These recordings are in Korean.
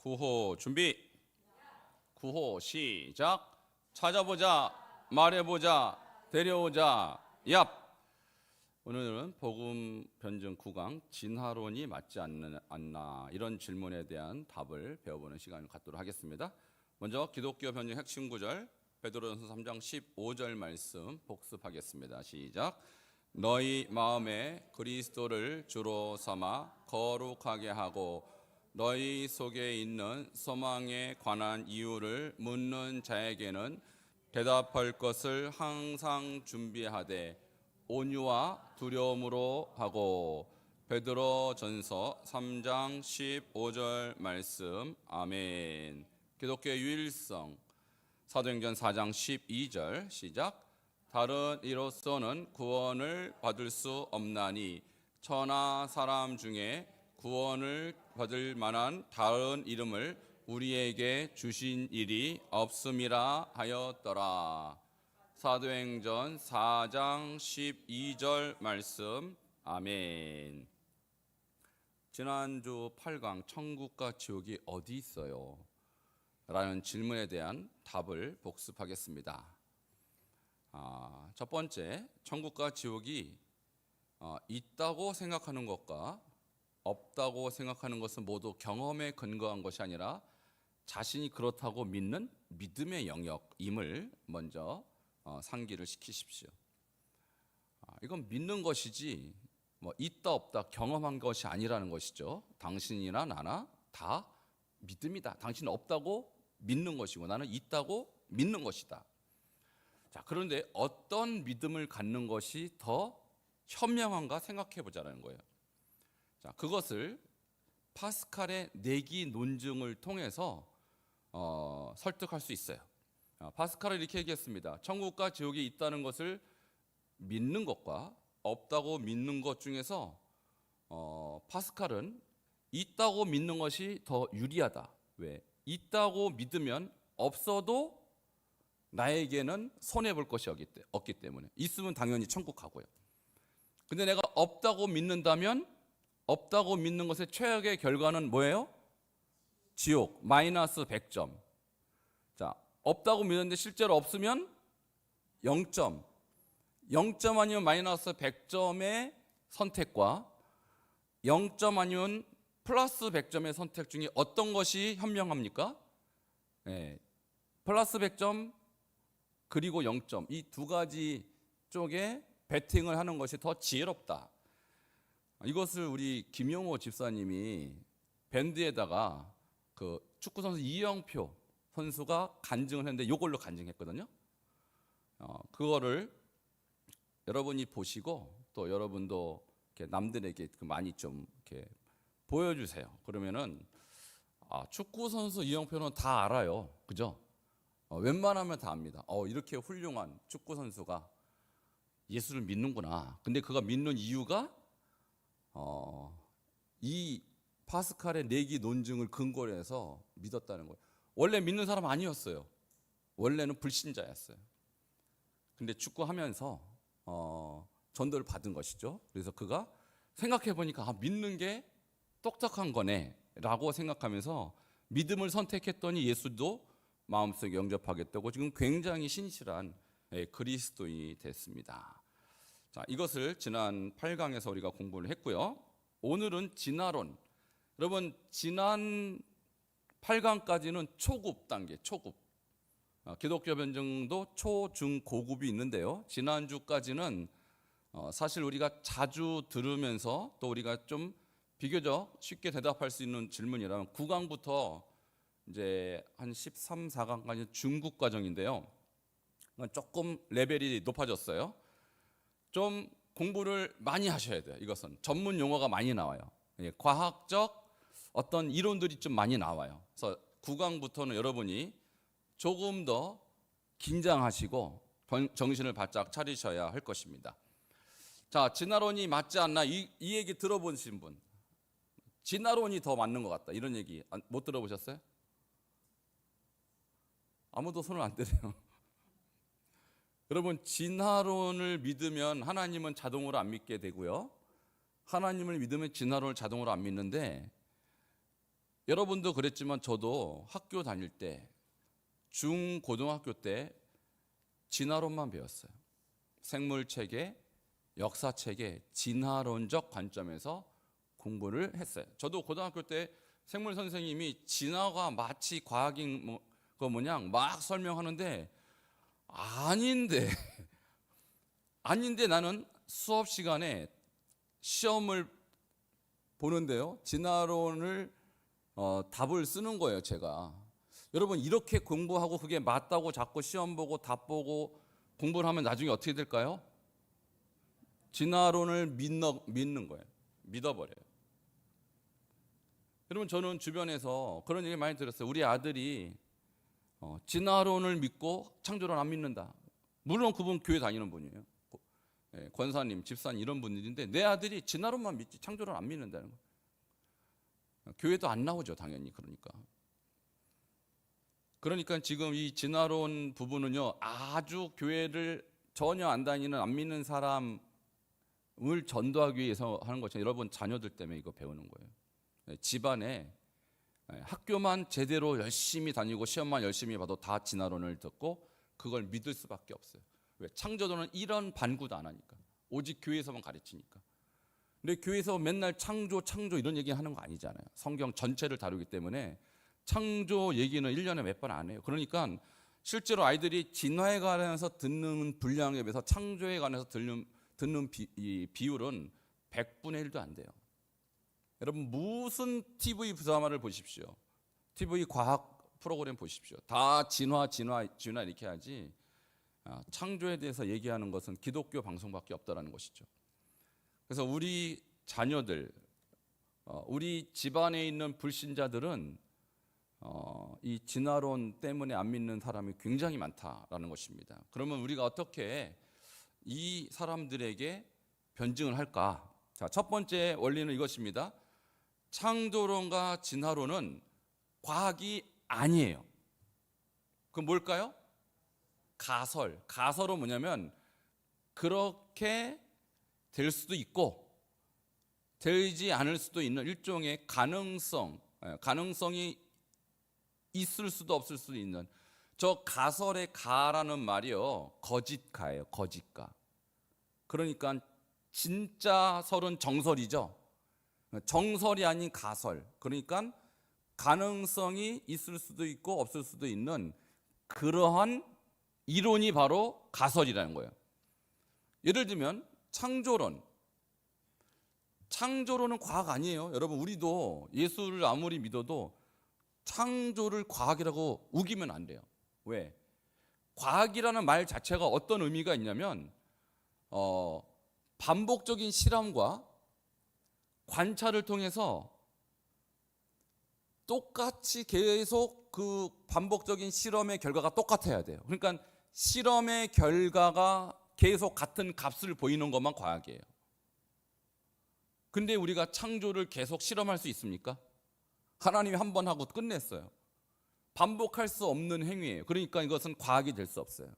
구호 준비. 구호 시작. 찾아보자, 말해보자, 데려오자. 얍. 오늘은 복음 변증 9강 진화론이 맞지 않나 이런 질문에 대한 답을 배워보는 시간을 갖도록 하겠습니다. 먼저 기독교 변증 핵심 구절 베드로전서 3장 15절 말씀 복습하겠습니다. 시작. 너희 마음에 그리스도를 주로 삼아 거룩하게 하고 너희 속에 있는 소망에 관한 이유를 묻는 자에게는 대답할 것을 항상 준비하되 온유와 두려움으로 하고. 베드로전서 3장 15절 말씀. 아멘. 기독교의 유일성 사도행전 4장 12절 시작. 다른 이로서는 구원을 받을 수 없나니 천하 사람 중에 구원을 받을 만한 다른 이름을 우리에게 주신 일이 없음이라 하였더라. 사도행전 4장 12절 말씀. 아멘. 지난주 8강 천국과 지옥이 어디 있어요? 라는 질문에 대한 답을 복습하겠습니다. 첫 번째, 천국과 지옥이 있다고 생각하는 것과 없다고 생각하는 것은 모두 경험에 근거한 것이 아니라 자신이 그렇다고 믿는 믿음의 영역임을 먼저 상기를 시키십시오. 이건 믿는 것이지 있다 없다 경험한 것이 아니라는 것이죠. 당신이나 나나 다 믿음이다. 당신은 없다고 믿는 것이고 나는 있다고 믿는 것이다. 자, 그런데 어떤 믿음을 갖는 것이 더 현명한가 생각해 보자는 거예요. 자, 그것을 파스칼의 내기 논증을 통해서 설득할 수 있어요. 파스칼은 이렇게 얘기했습니다. 천국과 지옥이 있다는 것을 믿는 것과 없다고 믿는 것 중에서 파스칼은 있다고 믿는 것이 더 유리하다. 왜? 있다고 믿으면 없어도 나에게는 손해볼 것이 없기 때문에. 있으면 당연히 천국 가고요. 근데 내가 없다고 믿는다면 없다고 믿는 것의 최악의 결과는 뭐예요? 지옥, 마이너스 100점. 자, 없다고 믿는데 실제로 없으면 0점. 0점 아니면 마이너스 100점의 선택과 0점 아니면 플러스 100점의 선택 중에 어떤 것이 현명합니까? 네, 플러스 100점 그리고 0점 이 두 가지 쪽에 베팅을 하는 것이 더 지혜롭다. 이것을 우리 김용호 집사님이 밴드에다가 그 축구 선수 이영표 선수가 간증을 했는데 이걸로 간증했거든요. 그거를 여러분이 보시고 또 여러분도 이렇게 남들에게 많이 좀 이렇게 보여주세요. 그러면은 축구 선수 이영표는 다 알아요, 그죠? 웬만하면 다 압니다. 이렇게 훌륭한 축구 선수가 예수를 믿는구나. 근데 그가 믿는 이유가 이 파스칼의 내기 논증을 근거로 해서 믿었다는 거예요. 원래 믿는 사람 아니었어요. 원래는 불신자였어요. 근데 축구하면서 전도를 받은 것이죠. 그래서 그가 생각해 보니까 믿는 게 똑똑한 거네 라고 생각하면서 믿음을 선택했더니 예수도 마음속에 영접하겠다고 지금 굉장히 신실한 그리스도인이 됐습니다. 자, 이것을 지난 8강에서 우리가 공부를 했고요. 오늘은 진화론. 여러분, 지난 8강까지는 초급 단계, 초급. 기독교 변증도 초, 중, 고급이 있는데요. 지난주까지는 사실 우리가 자주 들으면서 또 우리가 좀 비교적 쉽게 대답할 수 있는 질문이라면 9강부터 이제 한 13, 14강까지 중급 과정인데요. 조금 레벨이 높아졌어요. 좀 공부를 많이 하셔야 돼요. 이것은 전문 용어가 많이 나와요. 과학적 어떤 이론들이 좀 많이 나와요. 그래서 9강부터는 여러분이 조금 더 긴장하시고 정신을 바짝 차리셔야 할 것입니다. 자, 진화론이 맞지 않나 이 얘기 들어보신 분, 진화론이 더 맞는 것 같다 이런 얘기 못 들어보셨어요? 아무도 손을 안 때려요. 여러분, 진화론을 믿으면 하나님은 자동으로 안 믿게 되고요. 하나님을 믿으면 진화론을 자동으로 안 믿는데 여러분도 그랬지만 저도 학교 다닐 때 중고등학교 때 진화론만 배웠어요. 생물체계, 역사체계, 진화론적 관점에서 공부를 했어요. 저도 고등학교 때 생물 선생님이 진화가 마치 과학인 거 모양 막 설명하는데 아닌데 나는 수업 시간에 시험을 보는데요, 진화론을 답을 쓰는 거예요, 제가. 여러분, 이렇게 공부하고 그게 맞다고 자꾸 시험 보고 답 보고 공부를 하면 나중에 어떻게 될까요? 진화론을 믿는 거예요. 믿어버려요. 여러분, 저는 주변에서 그런 얘기 많이 들었어요. 우리 아들이 진화론을 믿고 창조론 안 믿는다. 물론 그분 교회 다니는 분이에요. 권사님, 집사님 이런 분들인데 내 아들이 진화론만 믿지 창조론 안 믿는다는 거예요. 교회도 안 나오죠, 당연히. 그러니까 지금 이 진화론 부분은요, 아주 교회를 전혀 안 다니는 안 믿는 사람을 전도하기 위해서 하는 것처럼 여러분 자녀들 때문에 이거 배우는 거예요. 집안에 학교만 제대로 열심히 다니고 시험만 열심히 봐도 다 진화론을 듣고 그걸 믿을 수밖에 없어요. 왜? 창조론은 이런 반구도 안 하니까. 오직 교회에서만 가르치니까. 근데 교회에서 맨날 창조 이런 얘기 하는 거 아니잖아요. 성경 전체를 다루기 때문에 창조 얘기는 1년에 몇 번 안 해요. 그러니까 실제로 아이들이 진화에 관해서 듣는 분량에 비해서 창조에 관해서 듣는 비율은 100분의 1도 안 돼요. 여러분, 무슨 TV 드라마를 보십시오. TV 과학 프로그램 보십시오. 다 진화 이렇게 하지 창조에 대해서 얘기하는 것은 기독교 방송밖에 없다라는 것이죠. 그래서 우리 자녀들, 우리 집안에 있는 불신자들은 이 진화론 때문에 안 믿는 사람이 굉장히 많다라는 것입니다. 그러면 우리가 어떻게 이 사람들에게 변증을 할까? 자, 첫 번째 원리는 이것입니다. 창조론과 진화론은 과학이 아니에요. 그럼 뭘까요? 가설은 뭐냐면 그렇게 될 수도 있고 되지 않을 수도 있는 일종의 가능성이 있을 수도 없을 수도 있는, 저 가설의 가라는 말이요, 거짓가예요. 거짓가. 그러니까 진짜 설은 정설이죠. 정설이 아닌 가설. 그러니까 가능성이 있을 수도 있고 없을 수도 있는 그러한 이론이 바로 가설이라는 거예요. 예를 들면 창조론은 과학 아니에요. 여러분, 우리도 예수를 아무리 믿어도 창조를 과학이라고 우기면 안 돼요. 왜? 과학이라는 말 자체가 어떤 의미가 있냐면 반복적인 실험과 관찰을 통해서 똑같이 계속 그 반복적인 실험의 결과가 똑같아야 돼요. 그러니까 실험의 결과가 계속 같은 값을 보이는 것만 과학이에요. 근데 우리가 창조를 계속 실험할 수 있습니까? 하나님이 한 번 하고 끝냈어요. 반복할 수 없는 행위예요. 그러니까 이것은 과학이 될 수 없어요.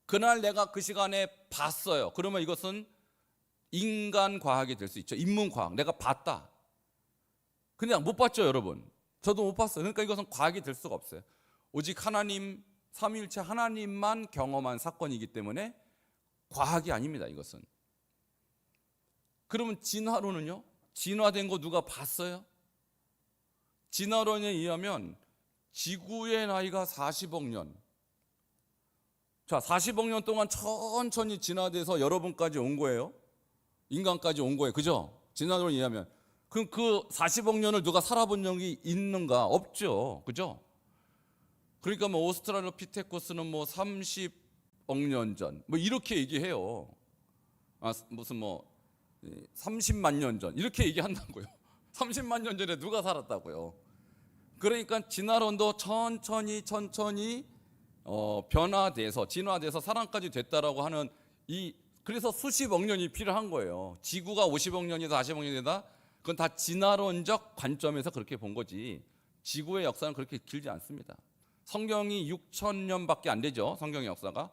그날 내가 그 시간에 봤어요. 그러면 이것은 인간 과학이 될 수 있죠. 인문 과학. 내가 봤다. 그냥 못 봤죠, 여러분. 저도 못 봤어요. 그러니까 이것은 과학이 될 수가 없어요. 오직 하나님, 삼위일체 하나님만 경험한 사건이기 때문에 과학이 아닙니다, 이것은. 그러면 진화론은요? 진화된 거 누가 봤어요? 진화론에 의하면 지구의 나이가 40억 년. 자, 40억 년 동안 천천히 진화돼서 여러분까지 온 거예요. 인간까지 온 거예요. 그죠? 진화론에 의하면. 그럼 그 40억 년을 누가 살아본 적이 있는가? 없죠. 그죠? 그러니까 뭐 오스트랄로피테쿠스는 뭐 30억 년 전, 뭐 이렇게 얘기해요. 무슨 뭐 30만 년 전 이렇게 얘기한다고요. 30만 년 전에 누가 살았다고요. 그러니까 진화론도 천천히 변화돼서 진화돼서 사람까지 됐다라고 하는 그래서 수십억 년이 필요한 거예요. 지구가 50억 년이다 40억 년이다, 그건 다 진화론적 관점에서 그렇게 본 거지 지구의 역사는 그렇게 길지 않습니다. 성경이 6,000년밖에 안 되죠. 성경의 역사가.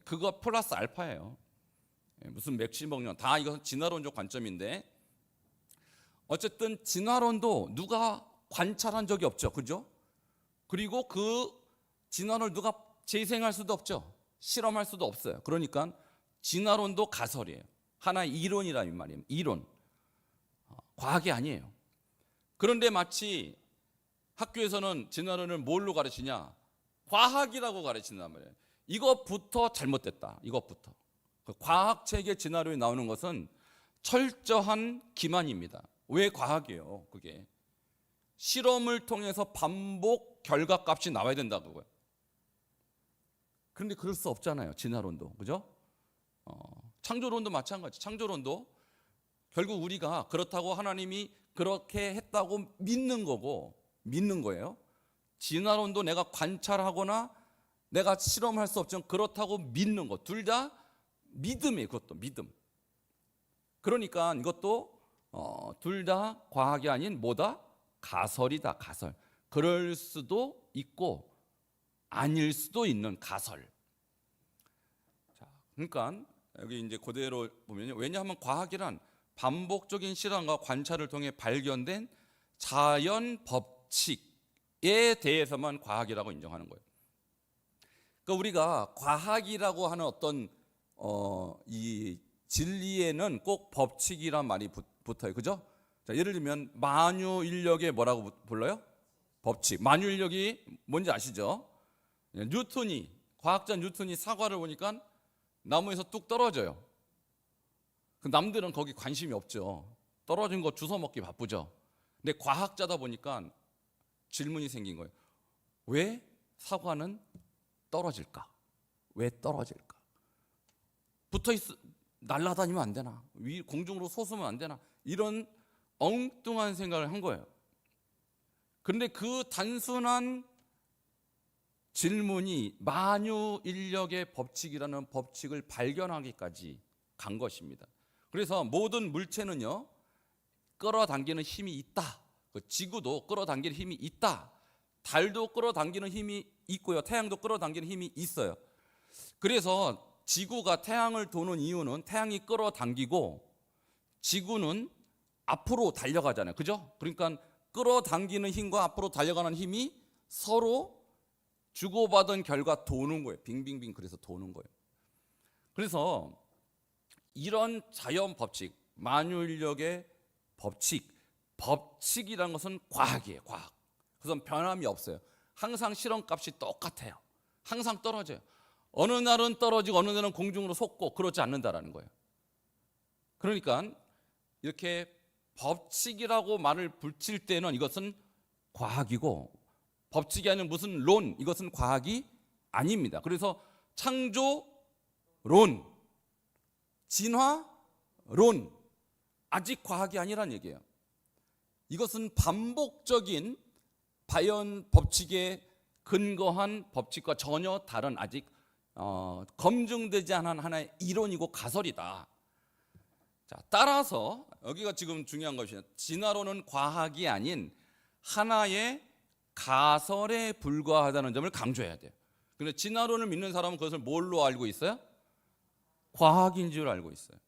그거 플러스 알파예요. 무슨 몇십억 년, 다 이것은 진화론적 관점인데, 어쨌든 진화론도 누가 관찰한 적이 없죠. 그죠? 그리고 그 진화론을 누가 재생할 수도 없죠. 실험할 수도 없어요. 그러니까 진화론도 가설이에요. 하나의 이론이라 이 말이에요. 이론. 과학이 아니에요. 그런데 마치 학교에서는 진화론을 뭘로 가르치냐? 과학이라고 가르친단 말이에요. 이것부터 잘못됐다. 이것부터. 과학책의 진화론이 나오는 것은 철저한 기만입니다. 왜 과학이에요? 그게 실험을 통해서 반복 결과값이 나와야 된다고요. 그런데 그럴 수 없잖아요. 진화론도. 그죠? 창조론도 마찬가지. 창조론도 결국 우리가 그렇다고 하나님이 그렇게 했다고 믿는 거고, 믿는 거예요. 진화론도 내가 관찰하거나 내가 실험할 수 없지만 그렇다고 믿는 것. 둘 다 믿음이에요. 그것도 믿음. 그러니까 이것도 둘 다 과학이 아닌 뭐다? 가설이다. 가설. 그럴 수도 있고 아닐 수도 있는 가설. 자, 그러니까 여기 이제 그대로 보면요. 왜냐하면 과학이란 반복적인 실험과 관찰을 통해 발견된 자연 법칙에 대해서만 과학이라고 인정하는 거예요. 그러니까 우리가 과학이라고 하는 어떤 이 진리에는 꼭 법칙이란 말이 붙어요. 그죠? 자, 예를 들면 만유인력에 뭐라고 불러요? 법칙. 만유인력이 뭔지 아시죠? 과학자 뉴턴이 사과를 보니까 나무에서 뚝 떨어져요. 그 남들은 거기 관심이 없죠. 떨어진 거 주워 먹기 바쁘죠. 근데 과학자다 보니까 질문이 생긴 거예요. 왜 사과는 떨어질까? 왜 떨어질까? 날아다니면 안 되나? 공중으로 솟으면 안 되나? 이런 엉뚱한 생각을 한 거예요. 그런데 그 단순한 질문이 만유인력의 법칙이라는 법칙을 발견하기까지 간 것입니다. 그래서 모든 물체는요, 끌어당기는 힘이 있다. 지구도 끌어당기는 힘이 있다. 달도 끌어당기는 힘이 있고요. 태양도 끌어당기는 힘이 있어요. 그래서 지구가 태양을 도는 이유는 태양이 끌어당기고 지구는 앞으로 달려가잖아요. 그죠? 그러니까 끌어당기는 힘과 앞으로 달려가는 힘이 서로 주고받은 결과 도는 거예요. 빙빙빙. 그래서 도는 거예요. 그래서 이런 자연 법칙, 만유인력의 법칙이라는 것은 과학이에요. 과학. 그래서 변함이 없어요. 항상 실험값이 똑같아요. 항상 떨어져요. 어느 날은 떨어지고 어느 날은 공중으로 솟고 그렇지 않는다라는 거예요. 그러니까 이렇게 법칙이라고 말을 붙일 때는 이것은 과학이고, 법칙이 아닌 무슨 론, 이것은 과학이 아닙니다. 그래서 창조론, 진화론, 아직 과학이 아니란 얘기예요. 이것은 반복적인 자연 법칙에 근거한 법칙과 전혀 다른 아직 검증되지 않은 하나의 이론이고 가설이다. 자, 따라서 여기가 지금 중요한 것이에요. 진화론은 과학이 아닌 하나의 가설에 불과하다는 점을 강조해야 돼요. 그런데 진화론을 믿는 사람은 그것을 뭘로 알고 있어요? 과학인 줄 알고 있어요.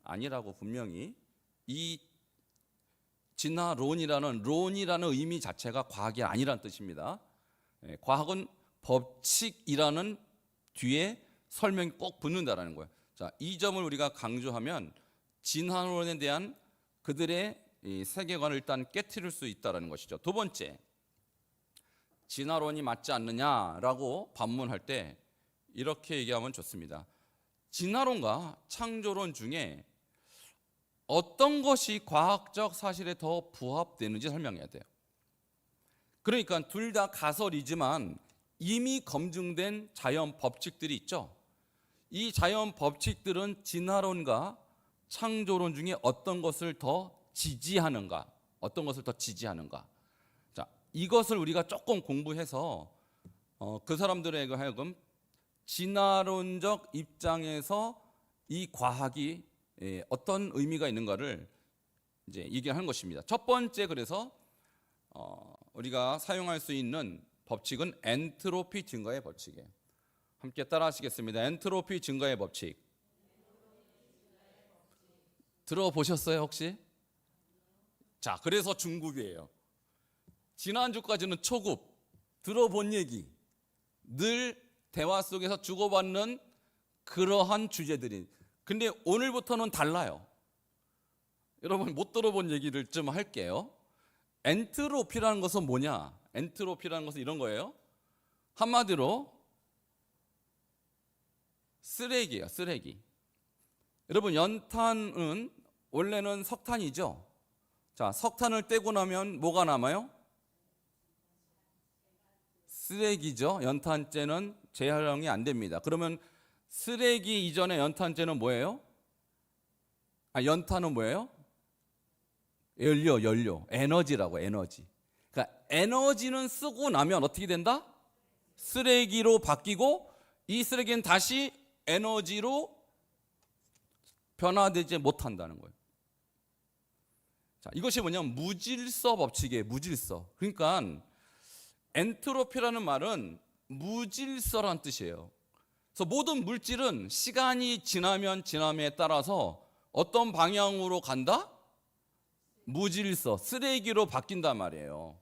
아니라고. 분명히 이 진화론이라는 의미 자체가 과학이 아니라는 뜻입니다. 과학은 법칙이라는 뒤에 설명이 꼭 붙는다라는 거예요. 자, 이 점을 우리가 강조하면 진화론에 대한 그들의 이 세계관을 일단 깨트릴 수 있다는 것이죠. 두 번째, 진화론이 맞지 않느냐라고 반문할 때 이렇게 얘기하면 좋습니다. 진화론과 창조론 중에 어떤 것이 과학적 사실에 더 부합되는지 설명해야 돼요. 그러니까 둘 다 가설이지만 이미 검증된 자연 법칙들이 있죠. 이 자연 법칙들은 진화론과 창조론 중에 어떤 것을 더 지지하는가? 자, 이것을 우리가 조금 공부해서 그 사람들에게 하여금 진화론적 입장에서 이 과학이 어떤 의미가 있는가를 이제 얘기하는 것입니다. 첫 번째, 그래서 우리가 사용할 수 있는 법칙은 엔트로피 증가의 법칙이에요. 함께 따라하시겠습니다. 엔트로피 증가의 법칙. 들어보셨어요 혹시? 자, 그래서 중급이에요. 지난주까지는 초급, 들어본 얘기, 늘 대화 속에서 주고받는 그러한 주제들이. 근데 오늘부터는 달라요. 여러분 못 들어본 얘기를 좀 할게요. 엔트로피라는 것은 뭐냐? 엔트로피라는 것은 이런 거예요. 한마디로 쓰레기예요, 쓰레기. 여러분 연탄은 원래는 석탄이죠. 자, 석탄을 떼고 나면 뭐가 남아요? 쓰레기죠. 연탄재는 재활용이 안 됩니다. 그러면 쓰레기 이전에 연탄재는 뭐예요? 연탄은 뭐예요? 연료, 에너지라고, 에너지. 그러니까 에너지는 쓰고 나면 어떻게 된다? 쓰레기로 바뀌고 이 쓰레기는 다시 에너지로 변화되지 못한다는 거예요. 자, 이것이 뭐냐면 무질서 법칙이에요. 무질서. 그러니까 엔트로피라는 말은 무질서란 뜻이에요. 그래서 모든 물질은 시간이 지남에 따라서 어떤 방향으로 간다? 무질서, 쓰레기로 바뀐단 말이에요.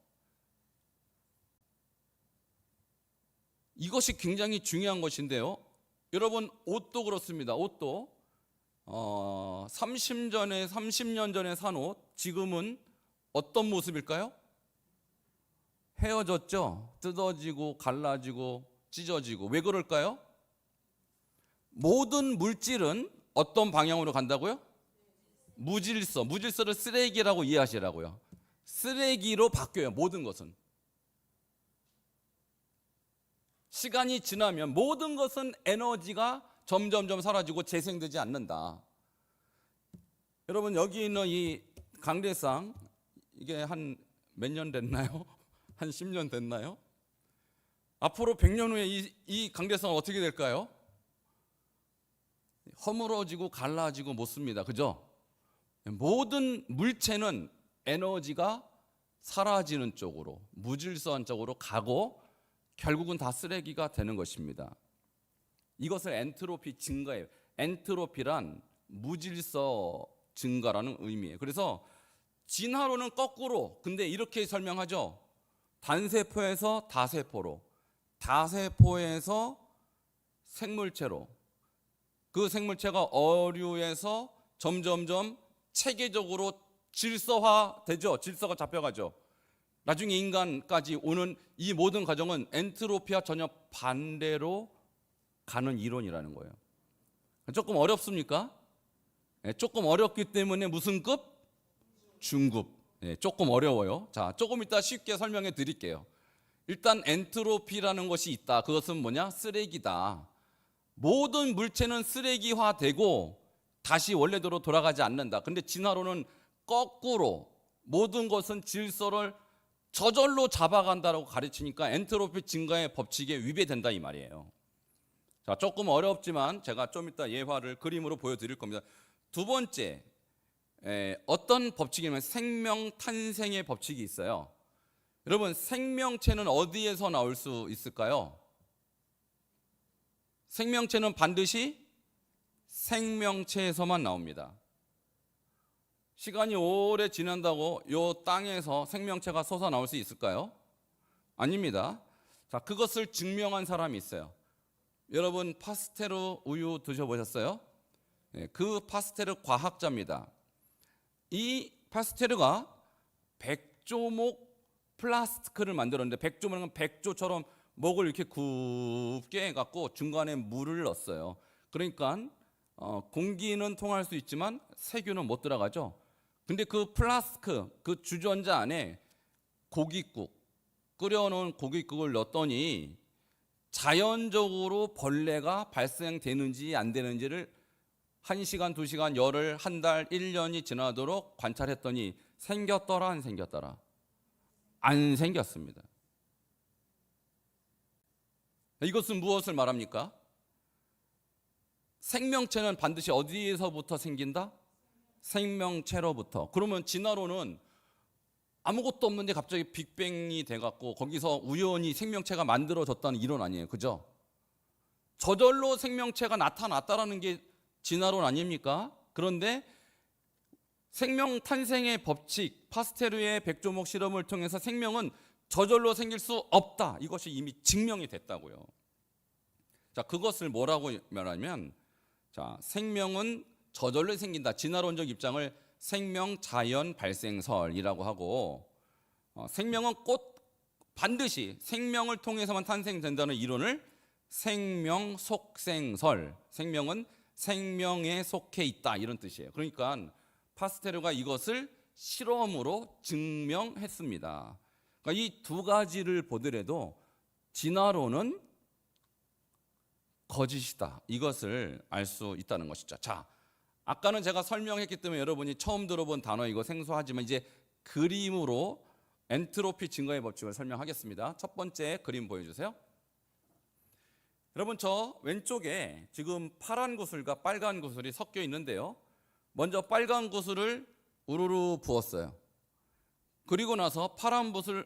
이것이 굉장히 중요한 것인데요. 여러분 옷도 그렇습니다. 옷도 30년 전에 산 옷, 지금은 어떤 모습일까요? 헤어졌죠? 뜯어지고 갈라지고 찢어지고. 왜 그럴까요? 모든 물질은 어떤 방향으로 간다고요? 무질서, 무질서를 쓰레기라고 이해하시라고요. 쓰레기로 바뀌어요. 모든 것은. 시간이 지나면 모든 것은 에너지가 점점점 사라지고 재생되지 않는다. 여러분 여기 있는 이 강대상, 이게 한 몇 년 됐나요? 한 10년 됐나요? 앞으로 100년 후에 이 강대상은 어떻게 될까요? 허물어지고 갈라지고 못 씁니다. 그죠? 모든 물체는 에너지가 사라지는 쪽으로, 무질서한 쪽으로 가고 결국은 다 쓰레기가 되는 것입니다. 이것을 엔트로피 증가예요. 엔트로피란 무질서 증가라는 의미예요. 그래서 진화론은 거꾸로, 근데 이렇게 설명하죠. 단세포에서 다세포로, 다세포에서 생물체로, 그 생물체가 어류에서 점점점 체계적으로 질서화되죠. 질서가 잡혀가죠. 나중에 인간까지 오는 이 모든 과정은 엔트로피와 전혀 반대로 가는 이론이라는 거예요. 조금 어렵습니까? 조금 어렵기 때문에 무슨 급? 중급. 조금 어려워요. 자, 조금 이따 쉽게 설명해 드릴게요. 일단 엔트로피라는 것이 있다. 그것은 뭐냐? 쓰레기다. 모든 물체는 쓰레기화되고 다시 원래대로 돌아가지 않는다. 근데 진화론은 거꾸로 모든 것은 질서를 저절로 잡아간다라고 가르치니까 엔트로피 증가의 법칙에 위배된다 이 말이에요. 자, 조금 어렵지만 제가 좀 이따 예화를 그림으로 보여드릴 겁니다. 두 번째, 어떤 법칙이냐면 생명 탄생의 법칙이 있어요. 여러분 생명체는 어디에서 나올 수 있을까요? 생명체는 반드시 생명체에서만 나옵니다. 시간이 오래 지난다고 이 땅에서 생명체가 솟아나올 수 있을까요? 아닙니다. 자, 그것을 증명한 사람이 있어요. 여러분 파스테르 우유 드셔보셨어요? 그 파스테르 과학자입니다. 이 파스테르가 백조목 플라스티크를 만들었는데, 백조목은 백조처럼 목을 이렇게 굽게 해갖고 중간에 물을 넣었어요. 그러니까 공기는 통할 수 있지만 세균은 못 들어가죠. 근데 그 플라스크, 그 주전자 안에 고깃국, 끓여놓은 고깃국을 넣었더니 자연적으로 벌레가 발생되는지 안 되는지를 1시간, 2시간, 열흘, 한 달, 1년이 지나도록 관찰했더니 생겼더라, 안 생겼더라? 안 생겼습니다. 이것은 무엇을 말합니까? 생명체는 반드시 어디에서부터 생긴다? 생명체로부터. 그러면 진화론은 아무것도 없는데 갑자기 빅뱅이 돼갖고 거기서 우연히 생명체가 만들어졌다는 이론 아니에요. 그죠? 저절로 생명체가 나타났다라는 게 진화론 아닙니까? 그런데 생명 탄생의 법칙, 파스테르의 백조목 실험을 통해서 생명은 저절로 생길 수 없다. 이것이 이미 증명이 됐다고요. 자, 그것을 뭐라고 말하면, 자, 생명은 저절로 생긴다. 진화론적 입장을 생명 자연 발생설이라고 하고, 생명은 반드시 생명을 통해서만 탄생된다는 이론을 생명 속생설, 생명은 생명에 속해 있다, 이런 뜻이에요. 그러니까 파스테르가 이것을 실험으로 증명했습니다. 그러니까 이 두 가지를 보더라도 진화론은 거짓이다, 이것을 알 수 있다는 것이죠. 자, 아까는 제가 설명했기 때문에 여러분이 처음 들어본 단어 이거 생소하지만 이제 그림으로 엔트로피 증가의 법칙을 설명하겠습니다. 첫 번째 그림 보여주세요. 여러분, 저 왼쪽에 지금 파란 구슬과 빨간 구슬이 섞여 있는데요, 먼저 빨간 구슬을 우르르 부었어요. 그리고 나서 파란 구슬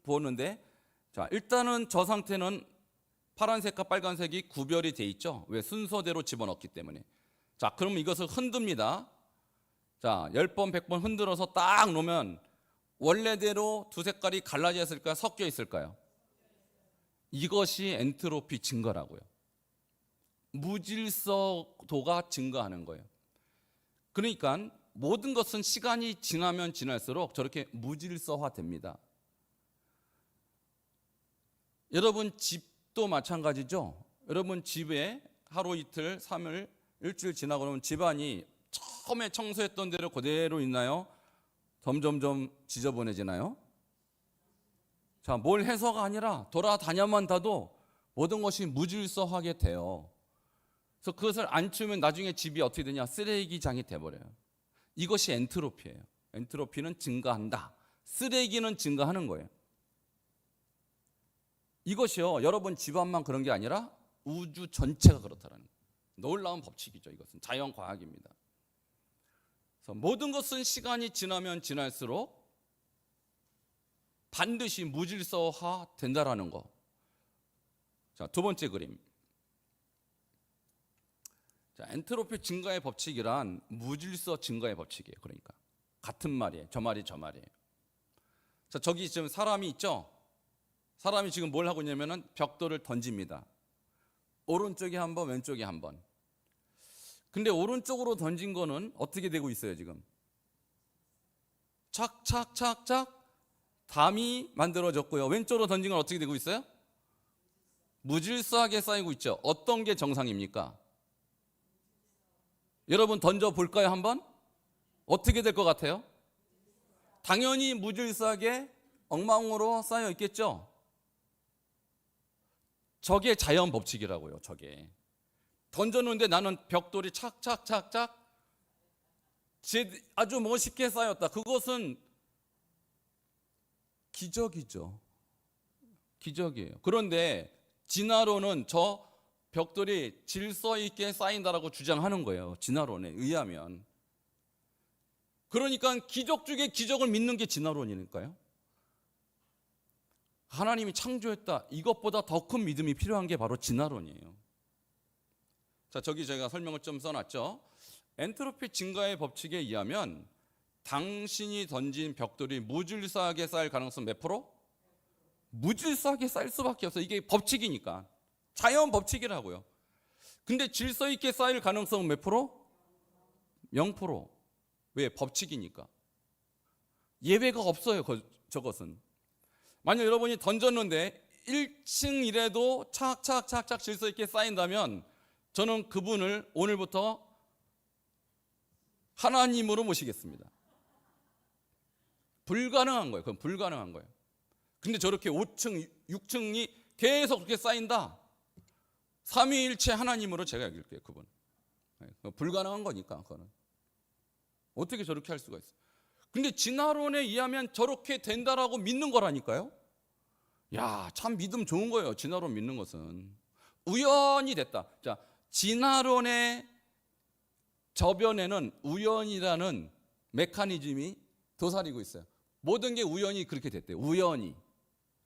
부었는데, 자, 일단은 저 상태는 파란색과 빨간색이 구별이 돼 있죠. 왜? 순서대로 집어넣기 때문에. 자, 그럼 이것을 흔듭니다. 자, 10번 100번 흔들어서 딱 놓으면 원래대로 두 색깔이 갈라져 있을까요? 섞여 있을까요? 이것이 엔트로피 증가라고요. 무질서도가 증가하는 거예요. 그러니까 모든 것은 시간이 지나면 지날수록 저렇게 무질서화됩니다. 여러분 집도 마찬가지죠. 여러분 집에 하루 이틀 3일 일주일 지나고 나면 집안이 처음에 청소했던 대로 그대로 있나요? 점점점 지저분해지나요? 자, 뭘 해서가 아니라 돌아다녀만 봐도 모든 것이 무질서하게 돼요. 그래서 그것을 안 치우면 나중에 집이 어떻게 되냐? 쓰레기장이 돼버려요. 이것이 엔트로피예요. 엔트로피는 증가한다. 쓰레기는 증가하는 거예요. 이것이요, 여러분 집안만 그런 게 아니라 우주 전체가 그렇다는 거예요. 놀라운 법칙이죠. 이것은 자연과학입니다. 그래서 모든 것은 시간이 지나면 지날수록 반드시 무질서화 된다라는 거. 자, 두 번째 그림. 자, 엔트로피 증가의 법칙이란 무질서 증가의 법칙이에요. 그러니까 같은 말이에요. 저 말이 저 말이에요. 자, 저기 지금 사람이 있죠? 사람이 지금 뭘 하고 있냐면은 벽돌을 던집니다. 오른쪽에 한 번, 왼쪽에 한 번. 근데 오른쪽으로 던진 거는 어떻게 되고 있어요, 지금? 착착착착 담이 만들어졌고요. 왼쪽으로 던진 건 어떻게 되고 있어요? 무질서하게 쌓이고 있죠. 어떤 게 정상입니까? 여러분 던져 볼까요, 한번? 어떻게 될 것 같아요? 당연히 무질서하게 엉망으로 쌓여 있겠죠. 저게 자연 법칙이라고요. 저게 던졌는데 나는 벽돌이 착착착착 아주 멋있게 쌓였다. 그것은 기적이죠. 기적이에요. 그런데 진화론은 저 벽돌이 질서 있게 쌓인다라고 주장하는 거예요. 진화론에 의하면. 그러니까 기적 중에 기적을 믿는 게 진화론이니까요. 하나님이 창조했다. 이것보다 더 큰 믿음이 필요한 게 바로 진화론이에요. 자, 저기 제가 설명을 좀 써놨죠. 엔트로피 증가의 법칙에 의하면 당신이 던진 벽돌이 무질서하게 쌓일 가능성 몇 프로? 무질서하게 쌓일 수밖에 없어요. 이게 법칙이니까. 자연 법칙이라고요. 근데 질서 있게 쌓일 가능성은 몇 프로? 0%. 왜? 법칙이니까. 예외가 없어요. 저것은. 만약 여러분이 던졌는데 1층이라도 착착착착 질서 있게 쌓인다면 저는 그분을 오늘부터 하나님으로 모시겠습니다. 불가능한 거예요. 그건 불가능한 거예요. 근데 저렇게 5층, 6층이 계속 그렇게 쌓인다. 삼위일체 하나님으로 제가 여길게요. 그분. 불가능한 거니까 그거는. 어떻게 저렇게 할 수가 있어요? 근데 진화론에 의하면 저렇게 된다라고 믿는 거라니까요. 야, 참 믿음 좋은 거예요. 진화론 믿는 것은. 우연히 됐다. 자, 진화론의 저변에는 우연이라는 메커니즘이 도사리고 있어요. 모든 게 우연히 그렇게 됐대요. 우연히.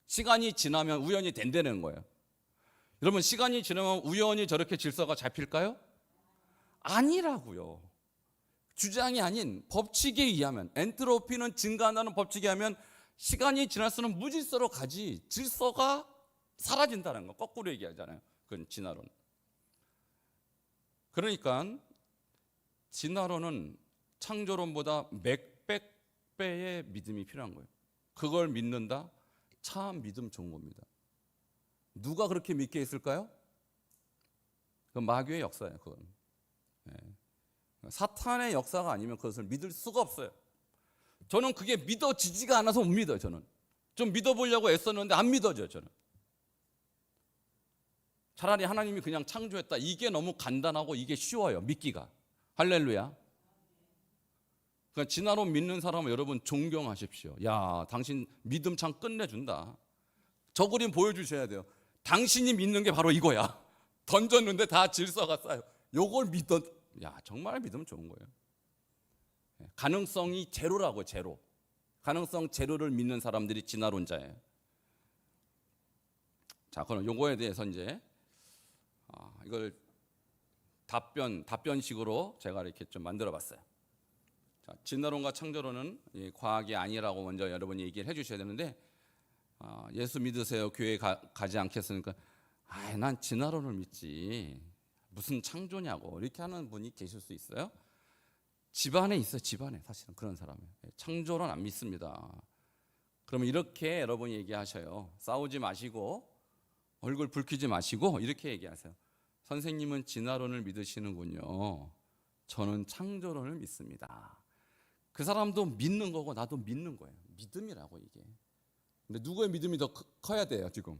시간이 지나면 우연히 된다는 거예요. 여러분, 시간이 지나면 우연히 저렇게 질서가 잡힐까요? 아니라고요. 주장이 아닌 법칙에 의하면, 엔트로피는 증가한다는 법칙에 의하면 시간이 지날수록 무질서로 가지 질서가 사라진다는 거, 거꾸로 얘기하잖아요. 그건 진화론. 그러니까 진화론은 창조론보다 몇백 배의 믿음이 필요한 거예요. 그걸 믿는다? 참 믿음 좋은 겁니다. 누가 그렇게 믿게 했을까요? 그건 마귀의 역사예요. 그건 사탄의 역사가 아니면 그것을 믿을 수가 없어요. 저는 그게 믿어지지가 않아서 못 믿어요. 저는 좀 믿어보려고 애썼는데 안 믿어져요. 저는 차라리 하나님이 그냥 창조했다, 이게 너무 간단하고 이게 쉬워요, 믿기가. 할렐루야. 그러니까 진화론 믿는 사람은 여러분 존경하십시오. 야, 당신 믿음 참 끝내준다. 저 그림 보여주셔야 돼요. 당신이 믿는 게 바로 이거야. 던졌는데 다 질서가 쌓여. 요걸 믿어. 야, 정말 믿으면 좋은 거예요. 가능성이 제로라고, 제로. 가능성 제로를 믿는 사람들이 진화론자예요. 자, 그럼 요거에 대해서 이제 이걸 답변식으로 제가 이렇게 좀 만들어봤어요. 자, 진화론과 창조론은 과학이 아니라고 먼저 여러분이 얘기를 해주셔야 되는데, 예수 믿으세요, 교회 가지 않겠습니까? 난 진화론을 믿지 무슨 창조냐고 이렇게 하는 분이 계실 수 있어요. 집안에 있어요. 집안에 사실은 그런 사람이 창조론 안 믿습니다. 그러면 이렇게 여러분이 얘기하셔요. 싸우지 마시고 얼굴 붉히지 마시고 이렇게 얘기하세요. 선생님은 진화론을 믿으시는군요. 저는 창조론을 믿습니다. 그 사람도 믿는 거고 나도 믿는 거예요. 믿음이라고 이게. 근데 누구의 믿음이 더 커야 돼요 지금?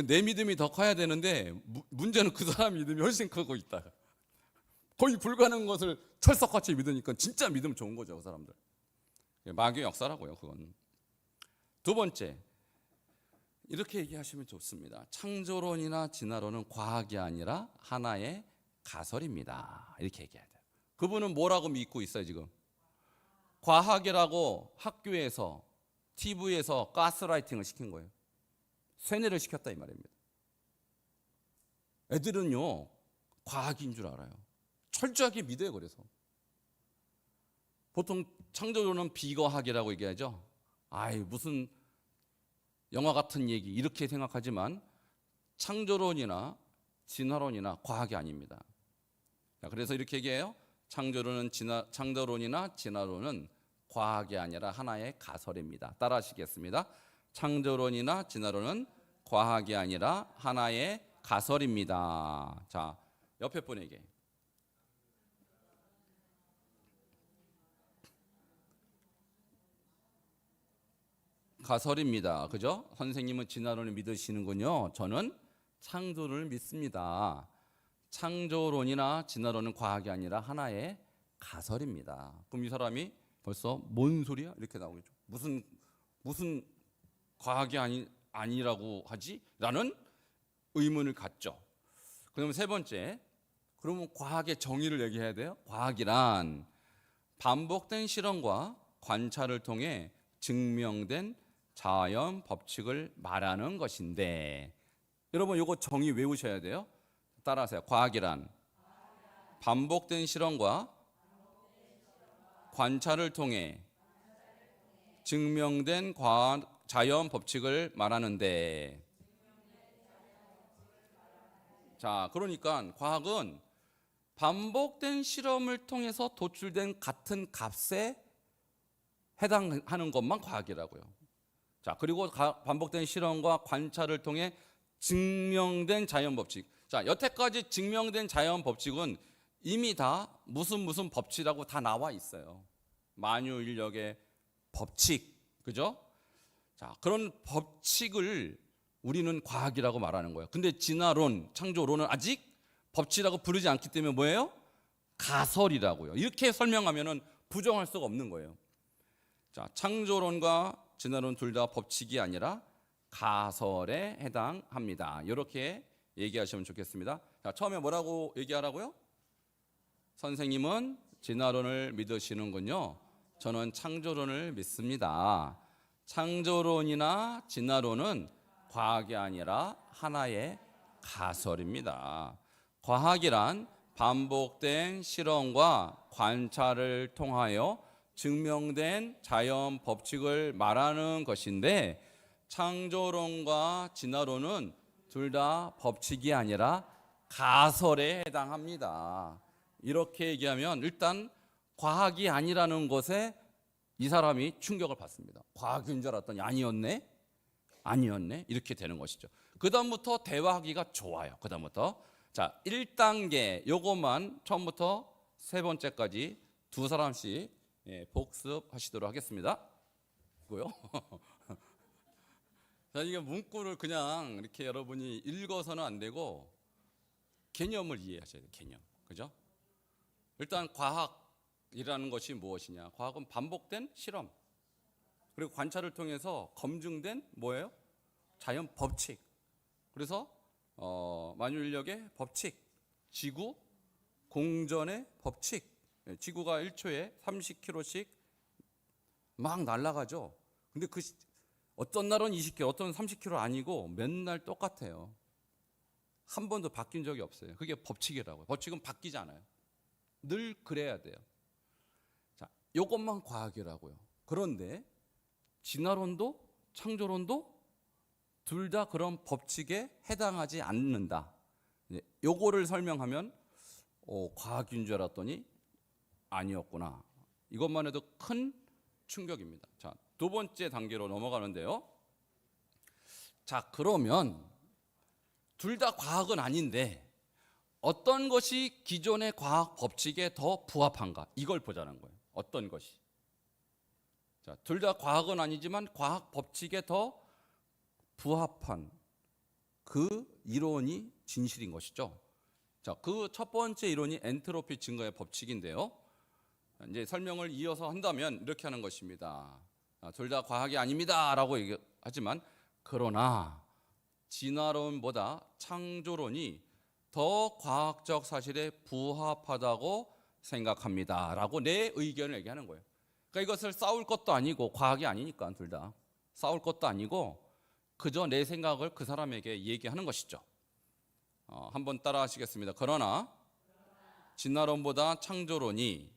내 믿음이 더 커야 되는데 문제는 그 사람 믿음이 훨씬 크고 있다. 거의 불가능한 것을 철석같이 믿으니까 진짜 믿음 좋은 거죠, 그 사람들. 마귀의 역사라고요, 그건. 두 번째, 이렇게 얘기하시면 좋습니다. 창조론이나 진화론은 과학이 아니라 하나의 가설입니다. 이렇게 얘기해야 돼요. 그분은 뭐라고 믿고 있어요, 지금? 과학이라고 학교에서, TV에서 가스라이팅을 시킨 거예요. 세뇌를 시켰다 이 말입니다. 애들은요, 과학인 줄 알아요. 철저하게 믿어요. 그래서 보통 창조론은 비과학이라고 얘기하죠. 무슨 영화 같은 얘기 이렇게 생각하지만 창조론이나 진화론이나 과학이 아닙니다. 그래서 이렇게 얘기해요. 창조론이나 진화론은 과학이 아니라 하나의 가설입니다. 따라하시겠습니다. 창조론이나 진화론은 과학이 아니라 하나의 가설입니다. 자, 옆에 분에게 가설입니다. 그죠? 선생님은 진화론을 믿으시는군요. 저는 창조론을 믿습니다. 창조론이나 진화론은 과학이 아니라 하나의 가설입니다. 그럼 이 사람이 벌써 뭔 소리야? 이렇게 나오겠죠. 무슨 과학이 아니라고 하지? 라는 의문을 갖죠. 그러면 세 번째, 그러면 과학의 정의를 얘기해야 돼요. 과학이란 반복된 실험과 관찰을 통해 증명된 자연 법칙을 말하는 것인데, 여러분 이거 정의 외우셔야 돼요. 따라하세요. 과학이란 반복된 실험과 관찰을 통해 증명된 자연 법칙을 말하는데, 자, 그러니까 과학은 반복된 실험을 통해서 도출된 같은 값에 해당하는 것만 과학이라고요. 자, 그리고 반복된 실험과 관찰을 통해 증명된 자연 법칙. 자, 여태까지 증명된 자연 법칙은 이미 다 무슨 법칙이라고 다 나와 있어요. 만유인력의 법칙, 그죠? 자, 그런 법칙을 우리는 과학이라고 말하는 거예요. 근데 진화론, 창조론은 아직 법칙이라고 부르지 않기 때문에 뭐예요? 가설이라고요. 이렇게 설명하면은 부정할 수가 없는 거예요. 자, 창조론과 진화론 둘 다 법칙이 아니라 가설에 해당합니다. 이렇게 얘기하시면 좋겠습니다. 자, 처음에 뭐라고 얘기하라고요? 선생님은 진화론을 믿으시는군요. 저는 창조론을 믿습니다. 창조론이나 진화론은 과학이 아니라 하나의 가설입니다. 과학이란 반복된 실험과 관찰을 통하여 증명된 자연 법칙을 말하는 것인데, 창조론과 진화론은 둘 다 법칙이 아니라 가설에 해당합니다. 이렇게 얘기하면 일단 과학이 아니라는 것에 이 사람이 충격을 받습니다. 과학인 줄 알았더니 아니었네 이렇게 되는 것이죠. 그 다음부터 대화하기가 좋아요. 그 다음부터 자 1단계 요것만 처음부터 세 번째까지 두 사람씩 복습하시도록 하겠습니다. 고요. 자, 이게 문구를 그냥 이렇게 여러분이 읽어서는 안 되고 개념을 이해하셔야 돼요. 개념. 그죠? 일단 과학이라는 것이 무엇이냐? 과학은 반복된 실험 그리고 관찰을 통해서 검증된 뭐예요? 자연 법칙. 그래서 만유인력의 법칙, 지구 공전의 법칙. 지구가 1초에 30km씩 막 날아가죠. 근데 그 어떤 날은 20km, 어떤 30km 아니고 맨날 똑같아요. 한 번도 바뀐 적이 없어요. 그게 법칙이라고요. 법칙은 바뀌지 않아요. 늘 그래야 돼요. 자, 이것만 과학이라고요. 그런데 진화론도 창조론도 둘 다 그런 법칙에 해당하지 않는다. 요거를 설명하면 과학인 줄 알았더니 아니었구나. 이것만 해도 큰 충격입니다. 자, 두 번째 단계로 넘어가는데요. 자, 그러면 둘 다 과학은 아닌데 어떤 것이 기존의 과학 법칙에 더 부합한가? 이걸 보자는 거예요. 어떤 것이. 자, 둘 다 과학은 아니지만 과학 법칙에 더 부합한 그 이론이 진실인 것이죠. 자, 그 첫 번째 이론이 엔트로피 증가의 법칙인데요. 이제 설명을 이어서 한다면 이렇게 하는 것입니다. 둘 다 과학이 아닙니다라고 얘기하지만 그러나 진화론보다 창조론이 더 과학적 사실에 부합하다고 생각합니다라고 내 의견을 얘기하는 거예요. 그러니까 이것을 싸울 것도 아니고 과학이 아니니까 둘 다 싸울 것도 아니고 그저 내 생각을 그 사람에게 얘기하는 것이죠. 한번 따라 하시겠습니다. 그러나 진화론보다 창조론이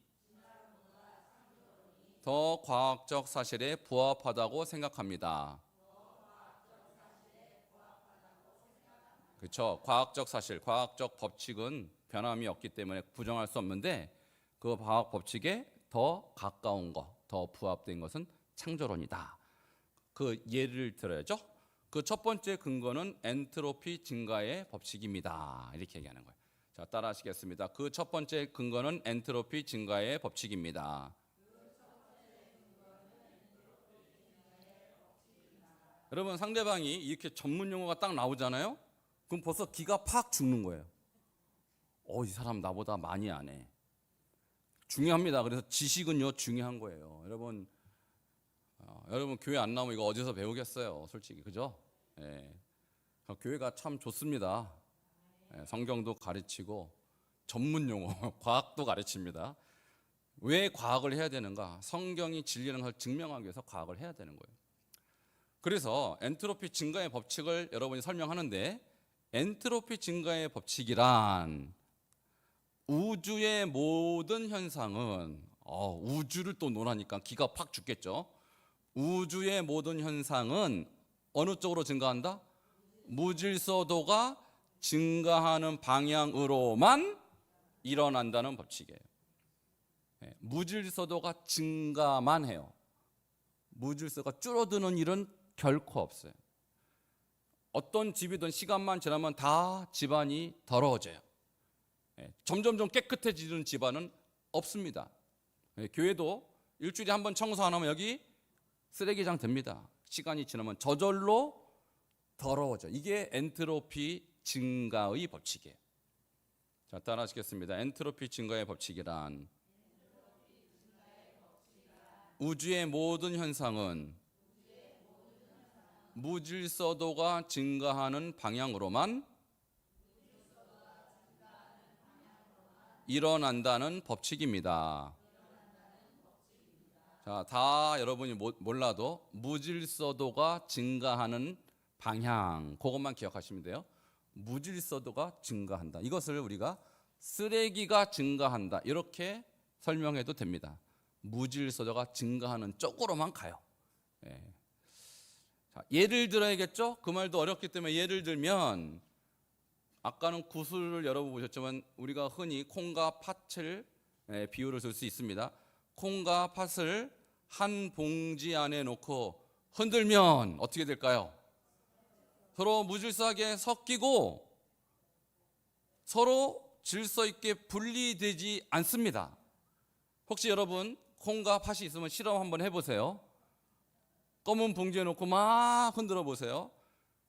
더 과학적 사실에 부합하다고 생각합니다. 그렇죠. 과학적 사실, 과학적 법칙은 변함이 없기 때문에 부정할 수 없는데 그 과학 법칙에 더 가까운 것, 더 부합된 것은 창조론이다. 그 예를 들어야죠. 그 첫 번째 근거는 엔트로피 증가의 법칙입니다. 이렇게 얘기하는 거예요. 자, 따라 하시겠습니다. 그 첫 번째 근거는 엔트로피 증가의 법칙입니다. 여러분, 상대방이 이렇게 전문 용어가 딱 나오잖아요. 그럼 벌써 기가 팍 죽는 거예요. 이 사람 나보다 많이 아네. 중요합니다. 그래서 지식은요 중요한 거예요. 여러분 교회 안 나오면 이거 어디서 배우겠어요, 솔직히. 그죠? 교회가 참 좋습니다. 성경도 가르치고 전문 용어 과학도 가르칩니다. 왜 과학을 해야 되는가? 성경이 진리라는 걸 증명하기 위해서 과학을 해야 되는 거예요. 그래서 엔트로피 증가의 법칙을 여러분이 설명하는데, 엔트로피 증가의 법칙이란 우주의 모든 현상은 우주를 또 논하니까 기가 팍 죽겠죠. 우주의 모든 현상은 어느 쪽으로 증가한다? 무질서도가 증가하는 방향으로만 일어난다는 법칙이에요. 무질서도가 증가만 해요. 무질서가 줄어드는 일은 결코 없어요. 어떤 집이든 시간만 지나면 다 집안이 더러워져요. 점점점 깨끗해지는 집안은 없습니다. 교회도 일주일에 한 번 청소 안 하면 여기 쓰레기장 됩니다. 시간이 지나면 저절로 더러워져. 이게 엔트로피 증가의 법칙이에요. 자, 따라 하시겠습니다. 엔트로피 증가의 법칙이란 우주의 모든 현상은 무질서도가 증가하는 방향으로만 일어난다는 법칙입니다. 자, 다 여러분이 몰라도 무질서도가 증가하는 방향, 그것만 기억하시면 돼요. 무질서도가 증가한다. 이것을 우리가 쓰레기가 증가한다. 이렇게 설명해도 됩니다. 무질서도가 증가하는 쪽으로만 가요. 예. 자, 예를 들어야겠죠? 그 말도 어렵기 때문에 예를 들면 아까는 구슬을 여러분 보셨지만 우리가 흔히 콩과 팥을 비유를 들 수 있습니다. 콩과 팥을 한 봉지 안에 놓고 흔들면 어떻게 될까요? 서로 무질서하게 섞이고 서로 질서 있게 분리되지 않습니다. 혹시 여러분 콩과 팥이 있으면 실험 한번 해보세요. 검은 봉지에 놓고 막 흔들어 보세요.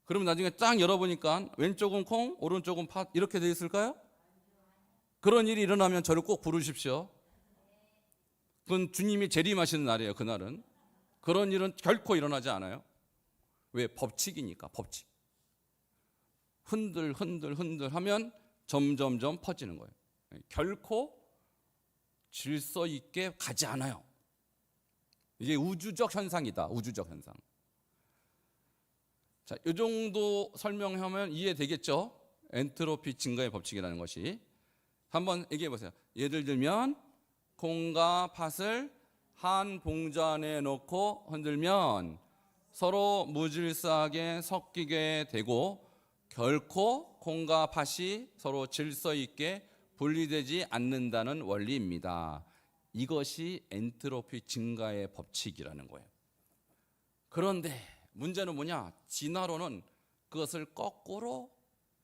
그러면 나중에 딱 열어보니까 왼쪽은 콩, 오른쪽은 팥 이렇게 되어 있을까요? 그런 일이 일어나면 저를 꼭 부르십시오. 그건 주님이 재림하시는 날이에요. 그날은. 그런 일은 결코 일어나지 않아요. 왜? 법칙이니까. 법칙. 흔들 하면 점점점 퍼지는 거예요. 결코 질서 있게 가지 않아요. 이게 우주적 현상이다. 우주적 현상. 자, 이 정도 설명하면 이해되겠죠? 엔트로피 증가의 법칙이라는 것이. 한번 얘기해 보세요. 예를 들면 콩과 팥을 한 봉지 안에 넣고 흔들면 서로 무질서하게 섞이게 되고 결코 콩과 팥이 서로 질서 있게 분리되지 않는다는 원리입니다. 이것이 엔트로피 증가의 법칙이라는 거예요. 그런데 문제는 뭐냐? 진화론은 그것을 거꾸로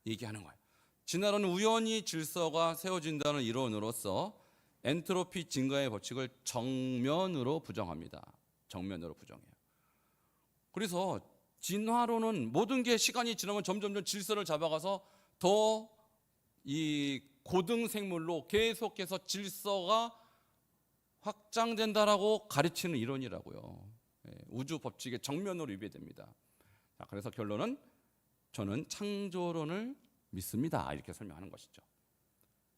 얘기하는 거예요. 진화론은 우연히 질서가 세워진다는 이론으로서 엔트로피 증가의 법칙을 정면으로 부정합니다. 정면으로 부정해요. 그래서 진화론은 모든 게 시간이 지나면 점점 질서를 잡아가서 더 이 고등생물로 계속해서 질서가 확장된다라고 가르치는 이론이라고요. 우주 법칙의 정면으로 위배됩니다. 자, 그래서 결론은 저는 창조론을 믿습니다. 이렇게 설명하는 것이죠.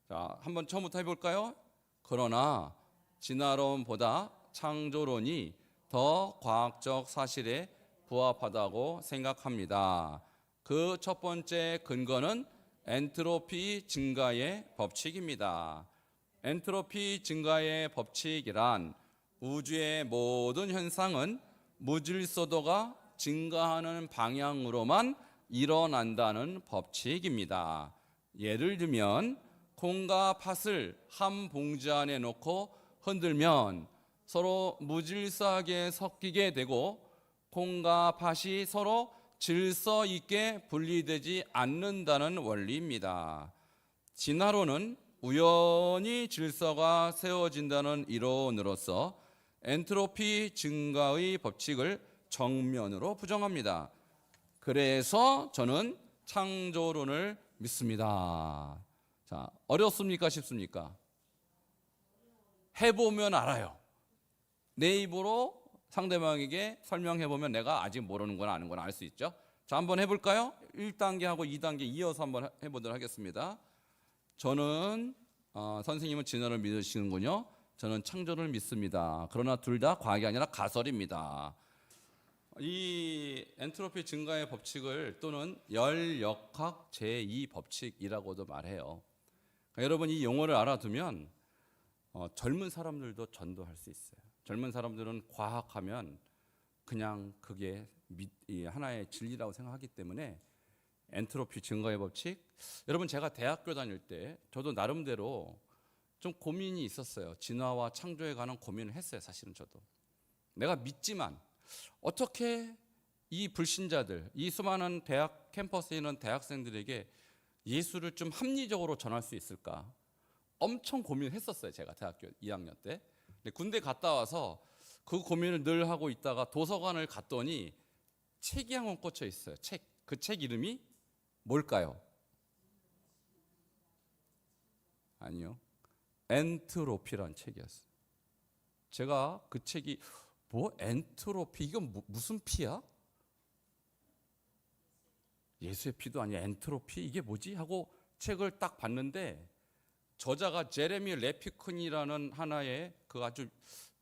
자, 한번 처음부터 해볼까요? 그러나 진화론보다 창조론이 더 과학적 사실에 부합하다고 생각합니다. 그 첫 번째 근거는 엔트로피 증가의 법칙입니다. 엔트로피 증가의 법칙이란 우주의 모든 현상은 무질서도가 증가하는 방향으로만 일어난다는 법칙입니다. 예를 들면 콩과 팥을 한 봉지 안에 넣고 흔들면 서로 무질서하게 섞이게 되고 콩과 팥이 서로 질서 있게 분리되지 않는다는 원리입니다. 진화론은 우연히 질서가 세워진다는 이론으로서 엔트로피 증가의 법칙을 정면으로 부정합니다. 그래서 저는 창조론을 믿습니다. 자, 어렵습니까? 쉽습니까? 해보면 알아요. 내 입으로 상대방에게 설명해보면 내가 아직 모르는 건 아는 건 알 수 있죠. 자, 한번 해볼까요? 1단계하고 2단계 이어서 한번 해보도록 하겠습니다. 저는 선생님은 진화를 믿으시는군요. 저는 창조를 믿습니다. 그러나 둘 다 과학이 아니라 가설입니다. 이 엔트로피 증가의 법칙을 또는 열역학 제2법칙이라고도 말해요. 그러니까 여러분 이 용어를 알아두면 젊은 사람들도 전도할 수 있어요. 젊은 사람들은 과학하면 그냥 그게 하나의 진리라고 생각하기 때문에 엔트로피 증가의 법칙. 여러분 제가 대학교 다닐 때 저도 나름대로 좀 고민이 있었어요. 진화와 창조에 관한 고민을 했어요. 사실은 저도. 내가 믿지만 어떻게 이 불신자들, 이 수많은 대학 캠퍼스에 있는 대학생들에게 예수를 좀 합리적으로 전할 수 있을까? 엄청 고민했었어요. 제가 대학교 2학년 때. 근데 군대 갔다 와서 그 고민을 늘 하고 있다가 도서관을 갔더니 책이 한 권 꽂혀 있어요. 책. 그 책 이름이 뭘까요? 아니요. 엔트로피라는 책이었어요. 제가 그 책이 엔트로피 이건 무슨 피야? 예수의 피도 아니야. 엔트로피 이게 뭐지? 하고 책을 딱 봤는데 저자가 제레미 레피큰이라는 하나의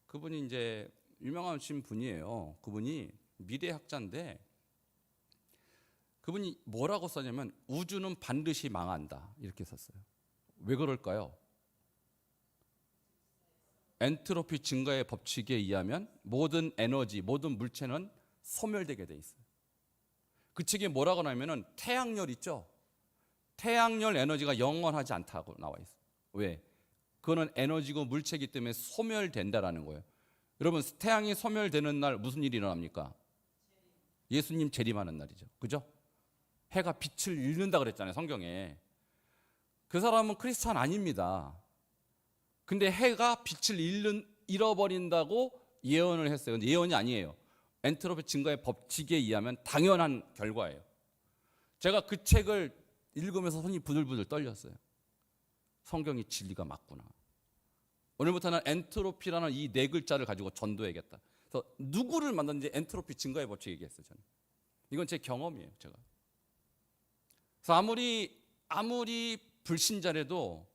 그분이 이제 유명하신 분이에요. 그분이 미래학자인데 그분이 뭐라고 썼냐면 우주는 반드시 망한다 이렇게 썼어요. 왜 그럴까요? 엔트로피 증가의 법칙에 의하면 모든 에너지, 모든 물체는 소멸되게 돼 있어요. 그 책에 뭐라고 나오면은 태양열 있죠? 태양열 에너지가 영원하지 않다고 나와 있어요. 왜? 그거는 에너지고 물체이기 때문에 소멸된다라는 거예요. 여러분, 태양이 소멸되는 날 무슨 일이 일어납니까? 예수님 재림하는 날이죠. 그죠? 해가 빛을 잃는다 그랬잖아요, 성경에. 그 사람은 크리스찬 아닙니다. 근데 해가 빛을 잃어버린다고 예언을 했어요. 근데 예언이 아니에요. 엔트로피 증가의 법칙에 의하면 당연한 결과예요. 제가 그 책을 읽으면서 손이 부들부들 떨렸어요. 성경이 진리가 맞구나. 오늘부터는 엔트로피라는 이 네 글자를 가지고 전도해야겠다. 그래서 누구를 만났는지 엔트로피 증가의 법칙 얘기했어요, 저는. 이건 제 경험이에요, 제가. 그래서 아무리 불신자라도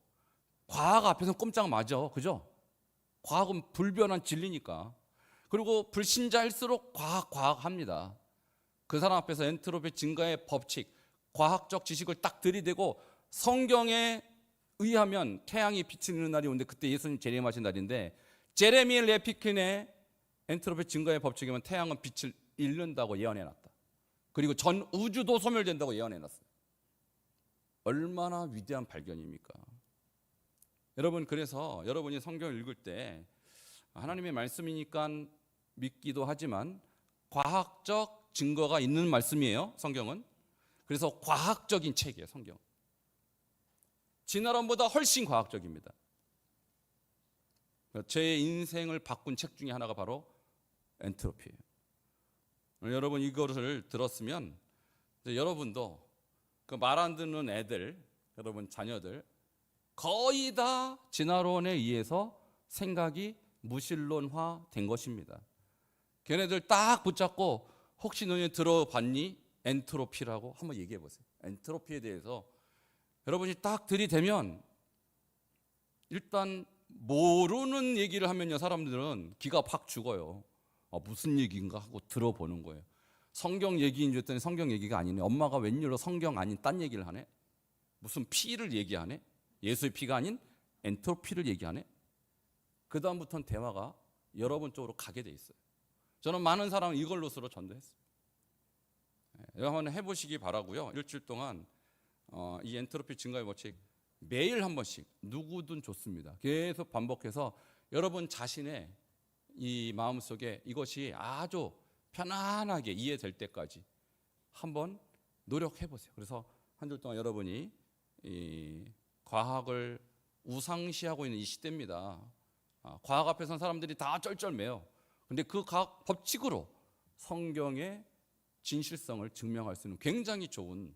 과학 앞에서는 꼼짝 맞아, 그죠? 과학은 불변한 진리니까. 그리고 불신자일수록 과학합니다. 그 사람 앞에서 엔트로피 증가의 법칙, 과학적 지식을 딱 들이대고 성경에 의하면 태양이 빛이 있는 날이 오는데 그때 예수님 재림하신 날인데 제레미 레피킨의 엔트로피 증가의 법칙이면 태양은 빛을 잃는다고 예언해놨다. 그리고 전 우주도 소멸된다고 예언해놨어요. 얼마나 위대한 발견입니까? 여러분, 그래서 여러분이 성경을 읽을 때 하나님의 말씀이니까 믿기도 하지만 과학적 증거가 있는 말씀이에요, 성경은. 그래서 과학적인 책이에요, 성경. 진화론보다 훨씬 과학적입니다. 제 인생을 바꾼 책 중에 하나가 바로 엔트로피예요. 여러분 이거를 들었으면 여러분도 그 말 안 듣는 애들, 여러분 자녀들 거의 다 진화론에 의해서 생각이 무신론화 된 것입니다. 걔네들 딱 붙잡고 혹시 너네 들어봤니? 엔트로피라고 한번 얘기해 보세요. 엔트로피에 대해서 여러분이 딱 들이대면 일단 모르는 얘기를 하면요, 사람들은 기가 팍 죽어요. 무슨 얘기인가 하고 들어보는 거예요. 성경 얘기인 줄 알았더니 성경 얘기가 아니네. 엄마가 웬일로 성경 아닌 딴 얘기를 하네. 무슨 피를 얘기하네. 예수의 피가 아닌 엔트로피를 얘기하네. 그 다음부터는 대화가 여러분 쪽으로 가게 돼 있어요. 저는 많은 사람을 이걸로서로 전도했어요. 한번 해보시기 바라고요. 일주일 동안 이 엔트로피 증가의 법칙 매일 한 번씩 누구든 좋습니다. 계속 반복해서 여러분 자신의 이 마음속에 이것이 아주 편안하게 이해될 때까지 한번 노력해 보세요. 그래서 한 주 동안 여러분이 이 과학을 우상시하고 있는 이 시대입니다. 과학 앞에서는 사람들이 다 쩔쩔매요. 근데 그 과학 법칙으로 성경의 진실성을 증명할 수 있는 굉장히 좋은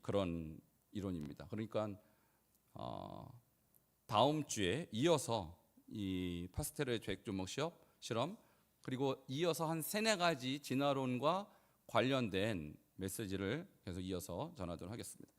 그런 이론입니다. 그러니까 다음 주에 이어서 이 파스텔의 죄액조목 실험 그리고 이어서 한 3-4가지 진화론과 관련된 메시지를 계속 이어서 전하도록 하겠습니다.